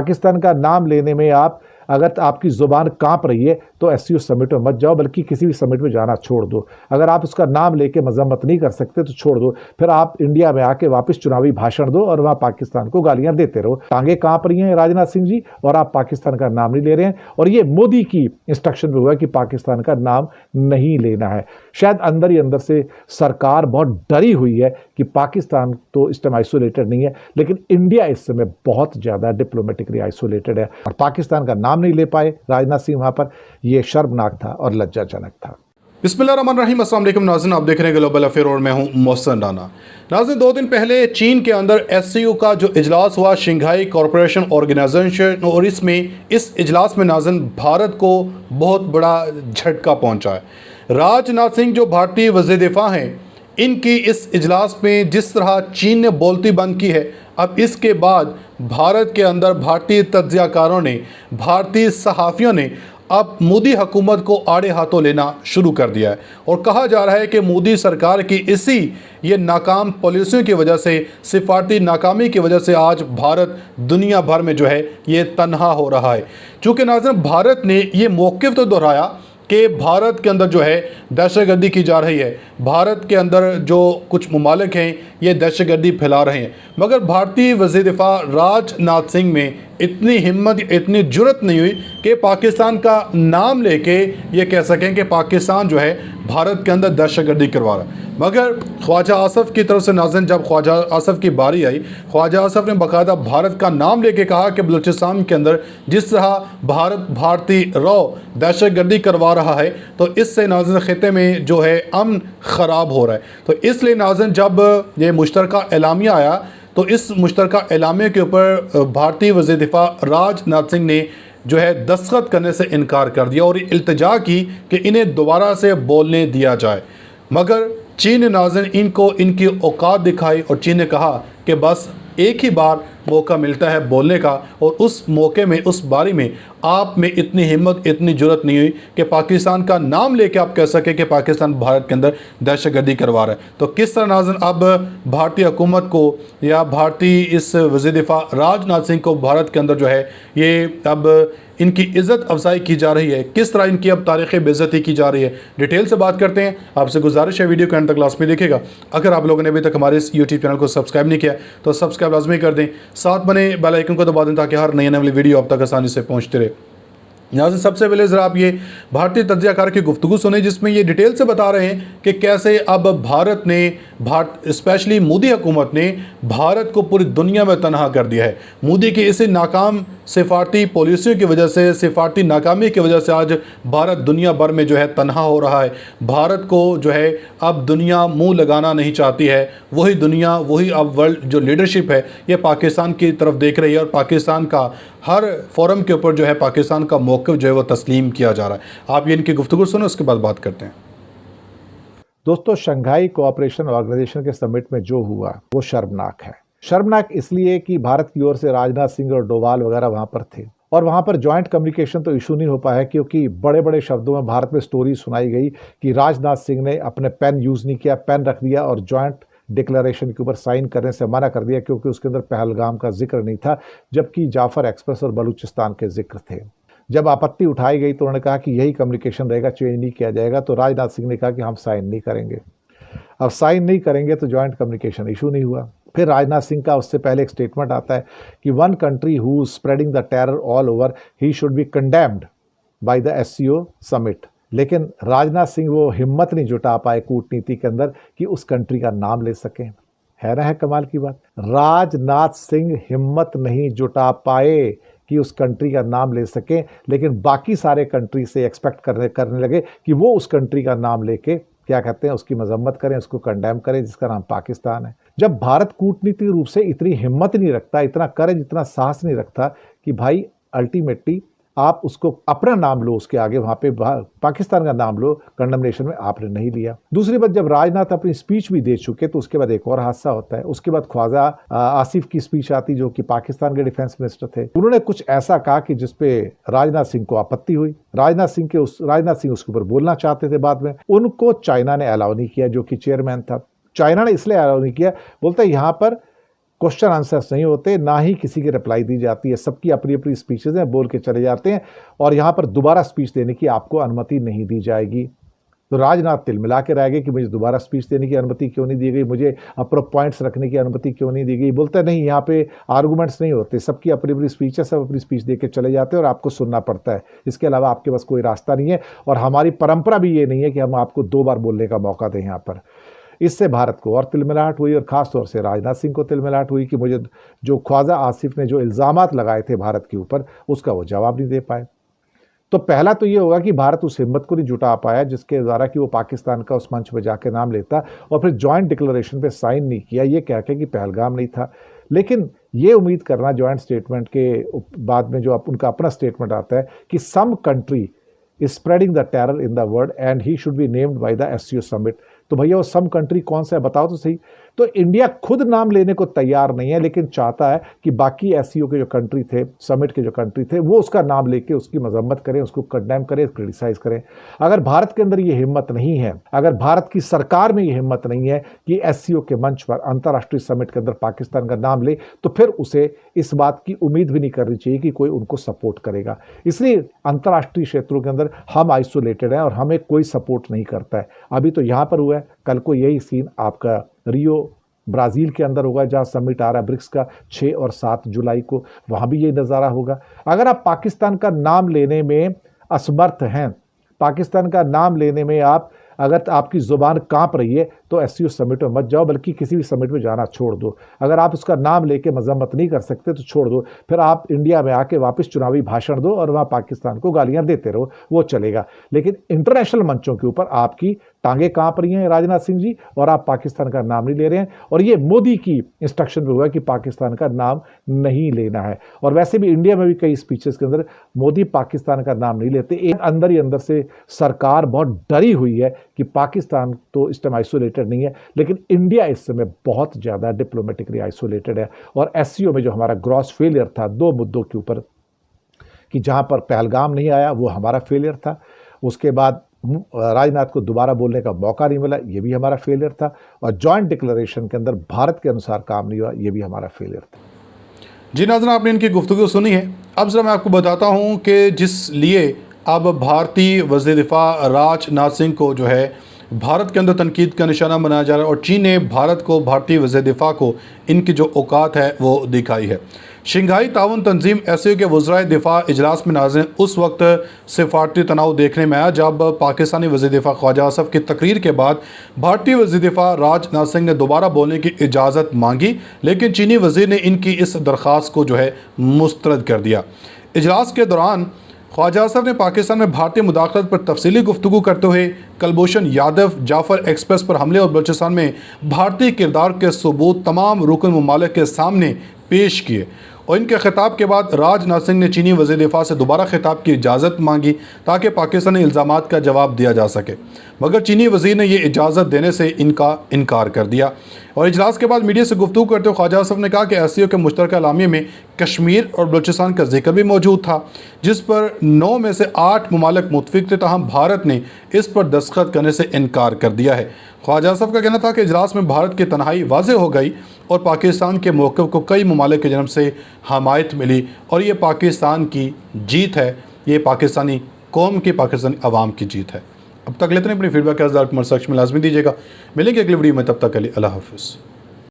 पाकिस्तान का नाम लेने में अगर आपकी ज़ुबान कांप रही है तो एससीओ समिट में मत जाओ, बल्कि किसी भी समिट में जाना छोड़ दो। अगर आप उसका नाम लेके मजम्मत नहीं कर सकते तो छोड़ दो, फिर आप इंडिया में आके वापस चुनावी भाषण दो और वहाँ पाकिस्तान को गालियां देते रहो। टांगे कांप रही हैं राजनाथ सिंह जी और आप पाकिस्तान का नाम नहीं ले रहे हैं, और ये मोदी की इंस्ट्रक्शन में हुआ कि पाकिस्तान का नाम नहीं लेना है। शायद अंदर ही अंदर से सरकार बहुत डरी हुई है कि पाकिस्तान तो इस टाइम आइसोलेटेड नहीं है, लेकिन इंडिया इस समय बहुत ज़्यादा डिप्लोमेटिकली आइसोलेटेड है, और पाकिस्तान का नाम नहीं ले पाए राजनाथ सिंह वहाँ पर। ये शर्मनाक था और लज्जाजनक था। बिस्मिल्लाहिर्रहमानिर्रहीम, अस्सलाम वालेकुम नाज़रीन, आप देख रहे हैं ग्लोबल अफेयर और मैं हूं मोहसिन राना। नाज़रीन, 2 दिन पहले चीन के अंदर एससीओ का जो इजलास हुआ, शंघाई कॉरपोरेशन ऑर्गेनाइजेशन, और इस इजलास में नाज़रीन भारत को बहुत बड़ा झटका पहुंचा है। राजनाथ सिंह जो भारतीय वज़ीर दिफा हैं, इनकी इस इजलास में जिस तरह चीन ने बोलती बंद की है, अब इसके बाद भारत के अंदर भारतीय तज्ज़ियाकारों ने, भारतीय सहाफ़ियों ने अब मोदी हुकूमत को आड़े हाथों लेना शुरू कर दिया है, और कहा जा रहा है कि मोदी सरकार की ये नाकाम पॉलिसियों की वजह से, सिफारती नाकामी की वजह से आज भारत दुनिया भर में जो है ये तन्हा हो रहा है। चूँकि नाज़रीन भारत ने ये मौक़िफ़ तो दोहराया कि भारत के अंदर जो है दहशतगर्दी की जा रही है, भारत के अंदर जो कुछ ममालिक हैं ये दहशतगर्दी फैला रहे हैं, मगर भारतीय वज़ीर दिफा राजनाथ सिंह में इतनी हिम्मत, इतनी जुर्रत नहीं हुई कि पाकिस्तान का नाम लेके ये कह सकें कि पाकिस्तान जो है भारत के अंदर दहशतगर्दी करवा रहा है। मगर ख्वाजा आसफ़ की तरफ से नाज़रीन जब ख्वाजा आसफ़ की बारी आई, ख्वाजा आसफ़ ने बाकायदा भारत का नाम लेके कहा कि बलूचिस्तान के अंदर जिस तरह भारत भारतीय दहशतगर्दी करवा रहा है, तो इससे नाज़रीन ख़िते में जो है अमन ख़राब हो रहा है। तो इसलिए नाज़रीन जब ये मुश्तरका एलामिया आया, तो इस मुश्तरका एलामिया के ऊपर भारतीय वज़ीर दिफा राजनाथ सिंह ने जो है दस्तखत करने से इनकार कर दिया और इल्तिजा की कि इन्हें दोबारा से बोलने दिया जाए। मगर चीन ने नाज़रीन इनको इनकी औकात दिखाई, और चीन ने कहा कि बस एक ही बार मौका मिलता है बोलने का, और उस मौके में, उस बारी में आप में इतनी हिम्मत, इतनी जुर्रत नहीं हुई कि पाकिस्तान का नाम लेके आप कह सके कि पाकिस्तान भारत के अंदर दहशतगर्दी करवा रहा है। तो किस तरह नाज़रीन अब भारतीय हुकूमत को या भारतीय इस वज़ीर दिफा राजनाथ सिंह को भारत के अंदर जो है ये अब इनकी इज़्ज़त अफजाई की जा रही है, किस तरह इनकी अब तारीख़ बेइज्जती की जा रही है, डिटेल से बात करते हैं। आपसे गुजारिश है वीडियो को एंड तक लास्ट में देखिएगा। अगर आप लोगों ने अभी तक हमारे इस यूट्यूब चैनल को सब्सक्राइब नहीं किया तो सब्सक्राइब लाजमी कर दें, साथ बने बेल आइकन को दबा दें ताकि हर नई वाली वीडियो आप तक आसानी से पहुँचते रहे। यहाँ से सबसे पहले ज़रा आप ये भारतीय तज्ज़ियाकार की गुफ्तगू सुने, जिसमें ये डिटेल से बता रहे हैं कि कैसे अब भारत ने, स्पेशली मोदी हुकूमत ने भारत को पूरी दुनिया में तनहा कर दिया है। मोदी की इसी नाकाम सिफारती पॉलिसियों की वजह से, सिफारती नाकामी की वजह से आज भारत दुनिया भर में जो है तनहा हो रहा है। भारत को जो है अब दुनिया मुंह लगाना नहीं चाहती है, वही दुनिया, वही अब वर्ल्ड जो लीडरशिप है ये पाकिस्तान की तरफ देख रही है, और पाकिस्तान का हर फोरम के ऊपर जो है पाकिस्तान का मौक़िफ़ जो है वो तस्लीम किया जा रहा है। आप ये इनकी गुफ्तगू सुनो, उसके बाद बात करते हैं। दोस्तों, शंघाई कोऑपरेशन ऑर्गेनाइजेशन के समिट में जो हुआ वो शर्मनाक है। शर्मनाक इसलिए कि भारत की ओर से राजनाथ सिंह और डोभाल वगैरह वहां पर थे, और वहां पर जॉइंट कम्युनिकेशन तो इशू नहीं हो पाया, क्योंकि बड़े बड़े शब्दों में भारत में स्टोरी सुनाई गई कि राजनाथ सिंह ने अपने पेन यूज़ नहीं किया, पेन रख दिया और जॉइंट डिक्लेरेशन के ऊपर साइन करने से मना कर दिया, क्योंकि उसके अंदर पहलगाम का जिक्र नहीं था, जबकि जाफर एक्सप्रेस और बलूचिस्तान के जिक्र थे। जब आपत्ति उठाई गई तो उन्होंने कहा कि यही कम्युनिकेशन रहेगा, चेंज नहीं किया जाएगा, तो राजनाथ सिंह ने कहा कि हम साइन नहीं करेंगे। अब साइन नहीं करेंगे तो जॉइंट कम्युनिकेशन इशू नहीं हुआ। फिर राजनाथ सिंह का उससे पहले एक स्टेटमेंट आता है कि one country who spreading the terror all over he should B condemned bye the SCO summit. लेकिन राजनाथ सिंह वो हिम्मत नहीं जुटा पाए कूटनीति के अंदर कि उस कंट्री का नाम ले सकें। है ना, है कमाल की बात। राजनाथ सिंह हिम्मत नहीं जुटा पाए कि उस कंट्री का नाम ले सकें, लेकिन बाकी सारे कंट्री से एक्सपेक्ट करने लगे कि वो उस कंट्री का नाम लेके क्या कहते हैं, उसकी मजम्मत करें, उसको कंडेम करें, जिसका नाम पाकिस्तान है। जब भारत कूटनीतिक रूप से इतनी हिम्मत नहीं रखता, इतना करेज, इतना साहस नहीं रखता कि भाई अल्टीमेटली आप उसको अपना नाम लो, उसके आगे वहां पे पाकिस्तान का नाम लो, कंडमनेशन में आपने नहीं लिया। दूसरी बात, जब राजनाथ अपनी स्पीच भी दे चुके तो उसके बाद एक और हादसा होता है। उसके बाद ख्वाजा आसिफ की स्पीच आती, जो कि पाकिस्तान के डिफेंस मिनिस्टर थे। उन्होंने कुछ ऐसा कहा कि जिसपे राजनाथ सिंह को आपत्ति हुई। राजनाथ सिंह उसके ऊपर बोलना चाहते थे, बाद में उनको चाइना ने अलाउ नहीं किया, जो कि चेयरमैन था। चाइना ने इसलिए अलाउ नहीं किया, बोलता यहाँ पर क्वेश्चन आंसर्स नहीं होते, ना ही किसी की रिप्लाई दी जाती है। सबकी अपनी अपनी स्पीचेज हैं, बोल के चले जाते हैं और यहाँ पर दोबारा स्पीच देने की आपको अनुमति नहीं दी जाएगी। तो राजनाथ तिलमिला के रह गए कि मुझे दोबारा स्पीच देने की अनुमति क्यों नहीं दी गई, मुझे अपने पॉइंट्स रखने की अनुमति क्यों नहीं दी गई। बोलते नहीं, यहाँ पे आर्गूमेंट्स नहीं होते, सबकी अपनी अपनी स्पीच है, सब अपनी स्पीच दे के चले जाते हैं और आपको सुनना पड़ता है। इसके अलावा आपके पास कोई रास्ता नहीं है और हमारी परंपरा भी ये नहीं है कि हम आपको 2 बार बोलने का मौका दें यहाँ पर। इससे भारत को और तिलमिलाहट हुई और ख़ास तौर से राजनाथ सिंह को तिलमिलाहट हुई कि मुझे जो ख्वाजा आसिफ ने जो इल्ज़ामात लगाए थे भारत के ऊपर, उसका वो जवाब नहीं दे पाए। तो पहला तो ये होगा कि भारत उस हिम्मत को नहीं जुटा पाया जिसके द्वारा कि वो पाकिस्तान का उस मंच पर जाके नाम लेता और फिर जॉइंट डिक्लेरेशन पे साइन नहीं किया, ये कह के कि पहलगाम नहीं था। लेकिन ये उम्मीद करना जॉइंट स्टेटमेंट के बाद में जो उनका अपना स्टेटमेंट आता है कि some country is spreading the terror in the world and he should be named by the SCO summit. तो भैया वो सम कंट्री कौन सा है बताओ तो सही। तो इंडिया खुद नाम लेने को तैयार नहीं है, लेकिन चाहता है कि बाकी एससीओ के जो कंट्री थे, समिट के जो कंट्री थे, वो उसका नाम लेके उसकी मजम्मत करें, उसको कंडेम करें, क्रिटिसाइज करें। अगर भारत के अंदर ये हिम्मत नहीं है, अगर भारत की सरकार में ये हिम्मत नहीं है कि एससीओ के मंच पर अंतर्राष्ट्रीय समिट के अंदर पाकिस्तान का नाम ले, तो फिर उसे इस बात की उम्मीद भी नहीं करनी चाहिए कि कोई उनको सपोर्ट करेगा। इसलिए अंतर्राष्ट्रीय क्षेत्रों के अंदर हम आइसोलेटेड हैं और हमें कोई सपोर्ट नहीं करता है। अभी तो यहाँ पर हुआ है, कल को यही सीन आपका रियो ब्राज़ील के अंदर होगा जहाँ समिट आ रहा है ब्रिक्स का 6 और 7 जुलाई को, वहाँ भी ये नज़ारा होगा। अगर आप पाकिस्तान का नाम लेने में असमर्थ हैं, पाकिस्तान का नाम लेने में अगर आपकी ज़ुबान कांप रही है, तो एससीओ समिट में मत जाओ, बल्कि किसी भी समिट में जाना छोड़ दो। अगर आप उसका नाम लेके मजम्मत नहीं कर सकते तो छोड़ दो, फिर आप इंडिया में आके वापस चुनावी भाषण दो और वहाँ पाकिस्तान को गालियाँ देते रहो, वो चलेगा। लेकिन इंटरनेशनल मंचों के ऊपर आपकी टांगे कांप रही हैं राजनाथ सिंह जी और आप पाकिस्तान का नाम नहीं ले रहे हैं। और ये मोदी की इंस्ट्रक्शन में हुआ कि पाकिस्तान का नाम नहीं लेना है। और वैसे भी इंडिया में भी कई स्पीचेस के अंदर मोदी पाकिस्तान का नाम नहीं लेते। एक अंदर ही अंदर से सरकार बहुत डरी हुई है कि पाकिस्तान तो इस टाइम आइसोलेटेड नहीं है, लेकिन इंडिया इस समय बहुत ज़्यादा डिप्लोमेटिकली आइसोलेटेड है। और एससीओ में जो हमारा ग्रॉस फेलियर था 2 मुद्दों के ऊपर, कि जहाँ पर पहलगाम नहीं आया वो हमारा फेलियर था, उसके बाद राजनाथ को दोबारा बोलने का मौका नहीं मिला, ये भी हमारा फेलियर था, और जॉइंट डिक्लेरेशन के अंदर भारत के अनुसार काम नहीं हुआ, ये भी हमारा फेलियर था। जी नाज़रीन, आपने इनकी गुफ्तगू सुनी है। अब जरा मैं आपको बताता हूँ कि जिस लिए अब भारतीय वज़ीर दिफा राजनाथ सिंह को जो है भारत के अंदर तनकीद का निशाना बनाया जा रहा है और चीन ने भारत को, भारतीय वज़ीर दिफा को इनकी जो औकात है वो दिखाई है। शंघाई ताउन तंजीम एससीओ के वज़राए दिफा इजलास में नाज़रीन उस वक्त सिफारती तनाव देखने में आया जब पाकिस्तानी वज़ीर दिफा ख्वाजा आसिफ की तकरीर के बाद भारतीय वज़ीर दिफा राजनाथ सिंह ने दोबारा बोलने की इजाज़त मांगी, लेकिन चीनी वज़ीर ने इनकी इस दरख्वास्त को जो है मुस्तरद कर दिया। इजलास के दौरान ख्वाजा आसिफ ने पाकिस्तान में भारतीय मुदाखलत पर तफसीली गुफ्तगू करते हुए कुलभूषण यादव जाफ़र एक्सप्रेस पर हमले और बलूचिस्तान में भारतीय किरदार के सबूत तमाम रुकन ममालिक के सामने पेश किए। और इनके खिताब के बाद राजनाथ सिंह ने चीनी वज़ीर दिफा से दोबारा खिताब की इजाज़त मांगी ताकि पाकिस्तानी इल्ज़ामात का जवाब दिया जा सके, मगर चीनी वज़ीर ने यह इजाज़त देने से इनकार कर दिया। और इजलास के बाद मीडिया से गुफ्तगू करते हुए ख्वाजा आसिफ ने कहा कि एससीओ के मुश्तरका एलामिया में कश्मीर और बलूचिस्तान का जिक्र भी मौजूद था, जिस पर 9 में से 8 ममालिक मुतफिक थे, तहम भारत ने इस पर दस्तखत करने से इनकार कर दिया है। ख्वाजा आसिफ का कहना था कि इजलास में भारत की तन्हाई वाज़ेह हो गई और पाकिस्तान के मौक़िफ़ को कई ममालिक की जानब से हमायत मिली और ये पाकिस्तान की जीत है, ये पाकिस्तानी कौम की, पाकिस्तानी अवाम की जीत है। अब तक लेते हैं अपनी फीडबैक के में लाजमी दीजिएगा। मिलेंगे अगली वीडियो में, तब तक के लिए अल्लाह हाफ़िज़।